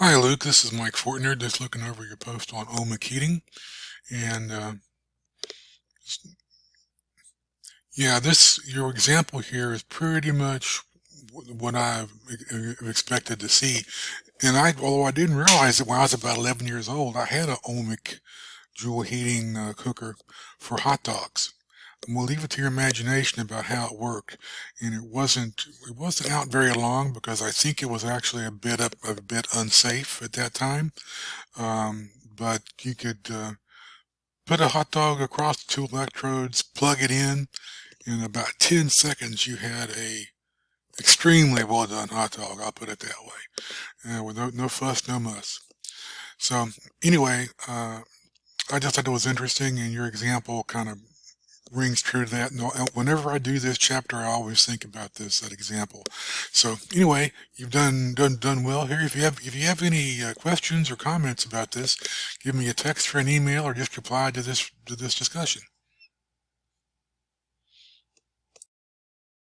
Hi, Luke. This is Mike Fortner, just looking over your post on ohmic heating. And yeah, your example here is pretty much what I've expected to see. And although I didn't realize it when I was about 11 years old, I had an ohmic joule heating cooker for hot dogs. And we'll leave it to your imagination about how it worked. And it wasn't out very long because I think it was actually a bit unsafe at that time. But you could put a hot dog across the two electrodes, plug it in about 10 seconds you had a extremely well done hot dog, I'll put it that way, with no fuss, no muss. So anyway, I just thought it was interesting, and your example kind of rings true to that. And whenever I do this chapter, I always think about that example. So anyway, you've done well here. If you have any questions or comments about this, give me a text or an email, or just reply to this discussion.